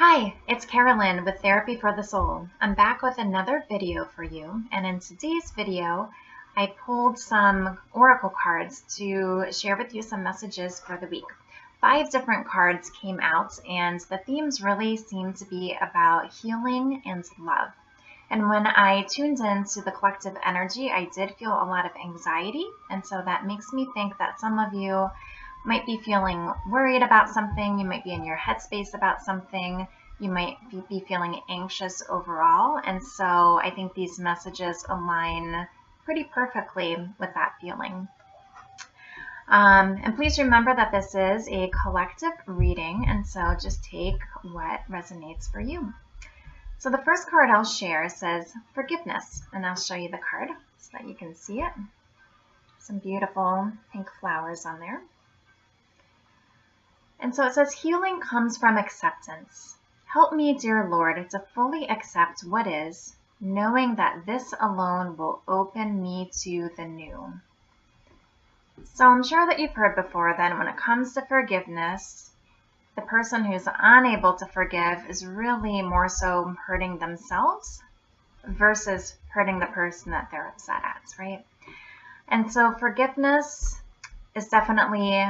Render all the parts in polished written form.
Hi, it's Carolyn with Therapy for the Soul. I'm back with another video for you, and in today's video, I pulled some oracle cards to share with you some messages for the week. 5 different cards came out, and the themes really seem to be about healing and love. And when I tuned into the collective energy, I did feel a lot of anxiety, and so that makes me think that some of you might be feeling worried about something, you might be in your headspace about something, you might be feeling anxious overall, and so I think these messages align pretty perfectly with that feeling. And please remember that this is a collective reading, and so just take what resonates for you. So the first card I'll share says forgiveness, and I'll show you the card so that you can see it. Some beautiful pink flowers on there. And so it says, healing comes from acceptance. Help me, dear Lord, to fully accept what is, knowing that this alone will open me to the new. So I'm sure that you've heard before that when it comes to forgiveness, the person who's unable to forgive is really more so hurting themselves versus hurting the person that they're upset at, right? And so forgiveness is definitely,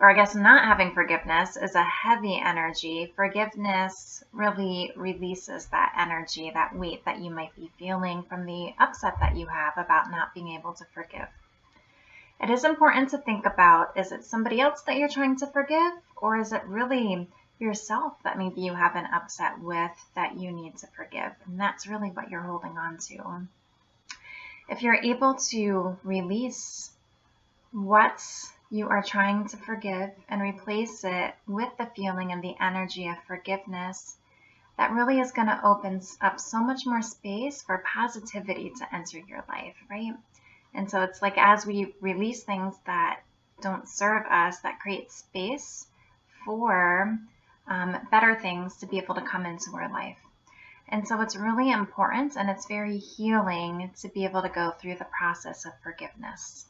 or I guess not having forgiveness is a heavy energy. Forgiveness really releases that energy, that weight that you might be feeling from the upset that you have about not being able to forgive. It is important to think about, is it somebody else that you're trying to forgive, or is it really yourself that maybe you have an upset with that you need to forgive? And that's really what you're holding on to. If you're able to release what you are trying to forgive and replace it with the feeling and the energy of forgiveness, that really is going to open up so much more space for positivity to enter your life, right? And so it's like as we release things that don't serve us, that creates space for better things to be able to come into our life. And so it's really important and it's very healing to be able to go through the process of forgiveness.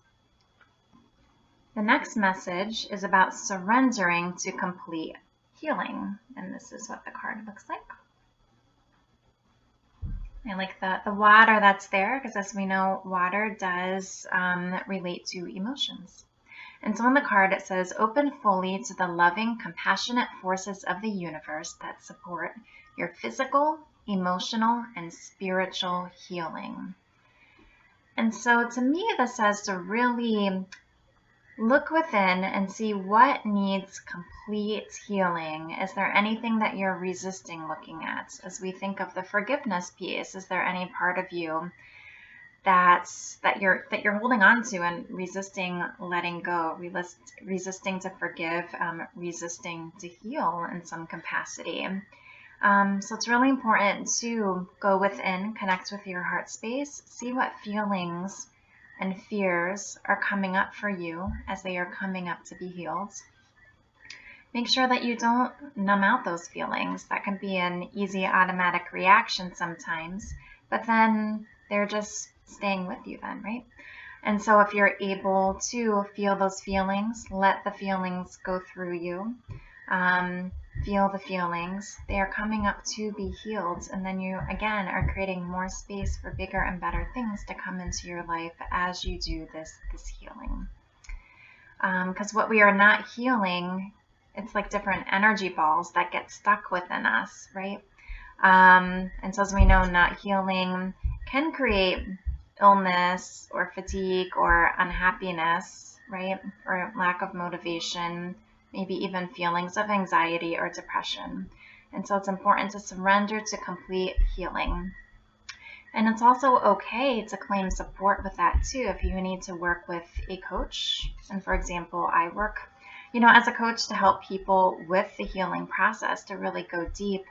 The next message is about surrendering to complete healing. And this is what the card looks like. I like the water that's there because, as we know, water does relate to emotions. And so on the card it says, open fully to the loving, compassionate forces of the universe that support your physical, emotional, and spiritual healing. And so to me this says to really look within and see what needs complete healing. Is there anything that you're resisting looking at? As we think of the forgiveness piece, is there any part of you that you're holding on to and resisting letting go, resisting to forgive, resisting to heal in some capacity? So it's really important to go within, connect with your heart space, see what feelings and fears are coming up for you as they are coming up to be healed. Make sure that you don't numb out those feelings. That can be an easy automatic reaction sometimes, but then they're just staying with you then, right? And so if you're able to feel those feelings, let the feelings go through you. Feel the feelings. They are coming up to be healed, and then you again are creating more space for bigger and better things to come into your life as you do this healing. Because what we are not healing, it's like different energy balls that get stuck within us, right? And so as we know, not healing can create illness or fatigue or unhappiness, right? Or lack of motivation, maybe even feelings of anxiety or depression. And so it's important to surrender to complete healing. And it's also okay to claim support with that too if you need to work with a coach. And for example, I work, as a coach to help people with the healing process to really go deep.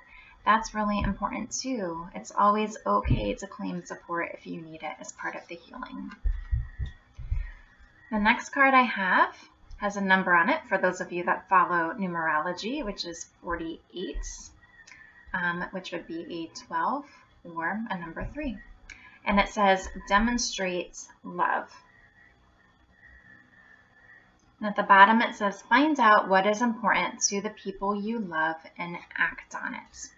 That's really important too. It's always okay to claim support if you need it as part of the healing. The next card I have has a number on it for those of you that follow numerology, which is 48, which would be a 12 or a number 3. And it says, demonstrate love. And at the bottom it says, find out what is important to the people you love and act on it.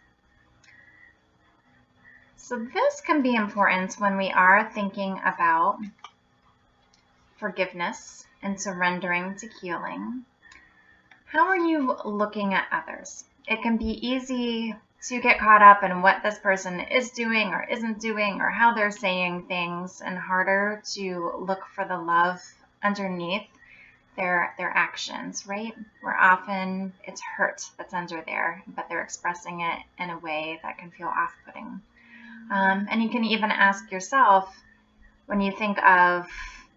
So this can be important when we are thinking about forgiveness and surrendering to healing. How are you looking at others? It can be easy to get caught up in what this person is doing or isn't doing or how they're saying things, and harder to look for the love underneath their actions, right? Where often it's hurt that's under there, but they're expressing it in a way that can feel off-putting. And you can even ask yourself, when you think of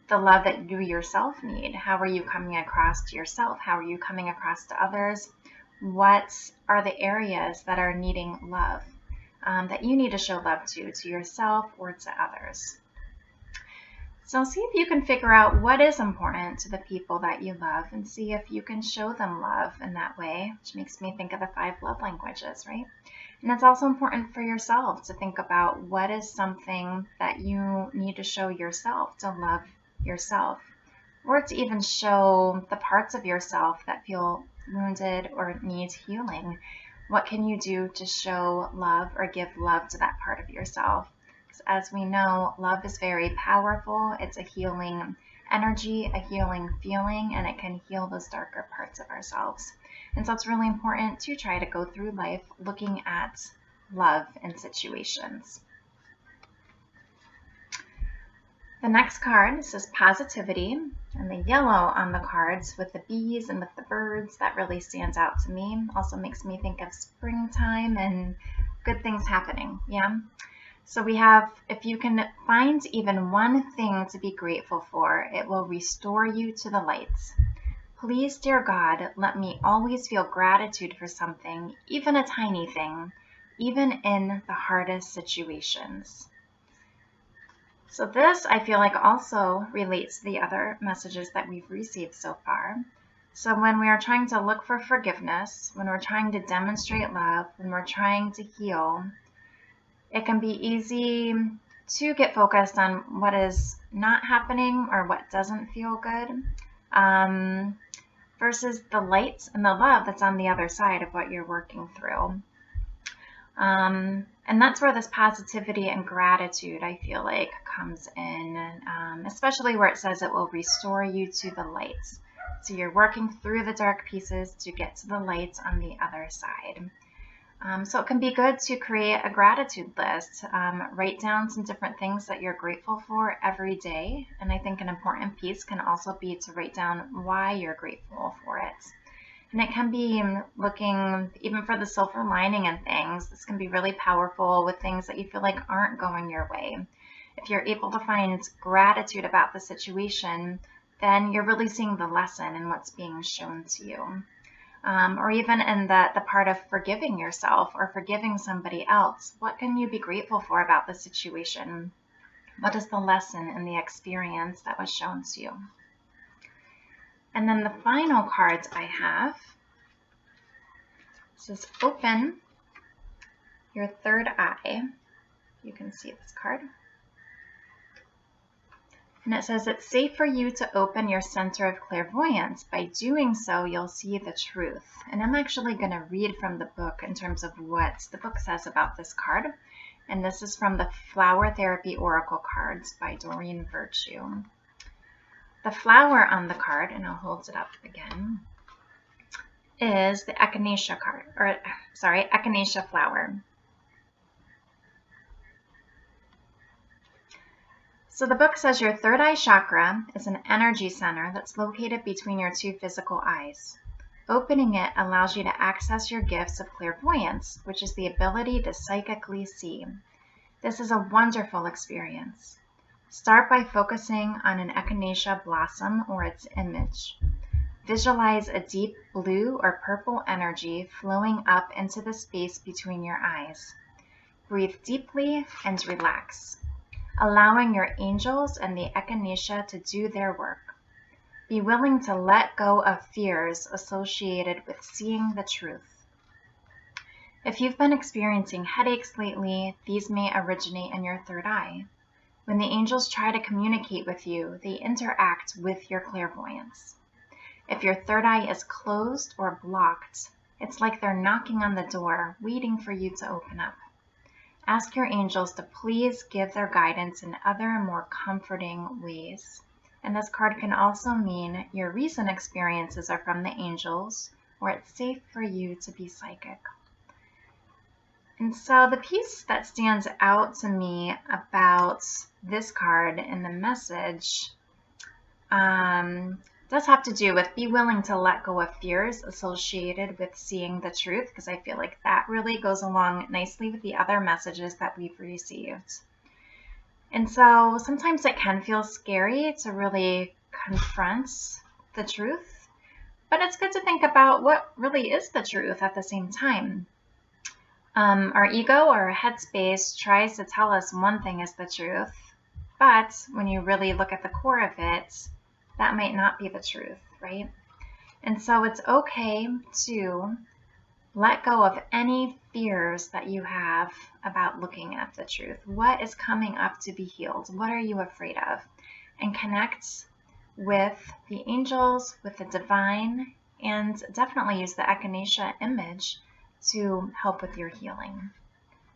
the love that you yourself need, how are you coming across to yourself? How are you coming across to others? What are the areas that are needing love, that you need to show love to yourself or to others? So see if you can figure out what is important to the people that you love, and see if you can show them love in that way, which makes me think of the 5 love languages, right? And it's also important for yourself to think about what is something that you need to show yourself to love yourself, or to even show the parts of yourself that feel wounded or need healing. What can you do to show love or give love to that part of yourself? Because as we know, love is very powerful. It's a healing energy, a healing feeling, and it can heal those darker parts of ourselves. And so it's really important to try to go through life looking at love in situations. The next card says positivity, and the yellow on the cards with the bees and with the birds, that really stands out to me. Also makes me think of springtime and good things happening, yeah? So we have, if you can find even one thing to be grateful for, it will restore you to the lights. Please, dear God, let me always feel gratitude for something, even a tiny thing, even in the hardest situations. So this, I feel like, also relates to the other messages that we've received so far. So when we are trying to look for forgiveness, when we're trying to demonstrate love, when we're trying to heal, it can be easy to get focused on what is not happening or what doesn't feel good, versus the light and the love that's on the other side of what you're working through. And that's where this positivity and gratitude, I feel like, comes in, especially where it says it will restore you to the light. So you're working through the dark pieces to get to the light on the other side. So it can be good to create a gratitude list. Write down some different things that you're grateful for every day. And I think an important piece can also be to write down why you're grateful for it. And it can be looking even for the silver lining in things. This can be really powerful with things that you feel like aren't going your way. If you're able to find gratitude about the situation, then you're really seeing the lesson in what's being shown to you. Or even in the part of forgiving yourself or forgiving somebody else. What can you be grateful for about the situation? What is the lesson in the experience that was shown to you? And then the final cards I have says open your third eye. You can see this card. And it says it's safe for you to open your center of clairvoyance. By doing so, you'll see the truth. And I'm actually going to read from the book in terms of what the book says about this card. And this is from the Flower Therapy Oracle cards by Doreen Virtue. The flower on the card, and I'll hold it up again, is the echinacea card, or sorry, echinacea flower. So the book says your third eye chakra is an energy center that's located between your 2 physical eyes. Opening it allows you to access your gifts of clairvoyance, which is the ability to psychically see. This is a wonderful experience. Start by focusing on an echinacea blossom or its image. Visualize a deep blue or purple energy flowing up into the space between your eyes. Breathe deeply and relax, allowing your angels and the echinacea to do their work. Be willing to let go of fears associated with seeing the truth. If you've been experiencing headaches lately, these may originate in your third eye. When the angels try to communicate with you, they interact with your clairvoyance. If your third eye is closed or blocked, it's like they're knocking on the door, waiting for you to open up. Ask your angels to please give their guidance in other more comforting ways. And this card can also mean your recent experiences are from the angels, or it's safe for you to be psychic. And so the piece that stands out to me about this card and the message does have to do with be willing to let go of fears associated with seeing the truth, because I feel like that really goes along nicely with the other messages that we've received. And so sometimes it can feel scary to really confront the truth, but it's good to think about what really is the truth at the same time. Our ego or our headspace tries to tell us one thing is the truth, but when you really look at the core of it, that might not be the truth, right? And so it's okay to let go of any fears that you have about looking at the truth. What is coming up to be healed? What are you afraid of? And connect with the angels, with the divine, and definitely use the echinacea image to help with your healing.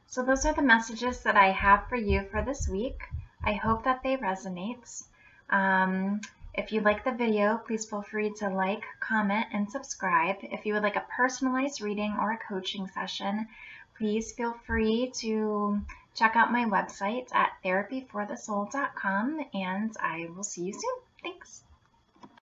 So those are the messages that I have for you for this week. I hope that they resonate. If you like the video, please feel free to like, comment, and subscribe. If you would like a personalized reading or a coaching session, please feel free to check out my website at therapyforthesoul.com, and I will see you soon. Thanks.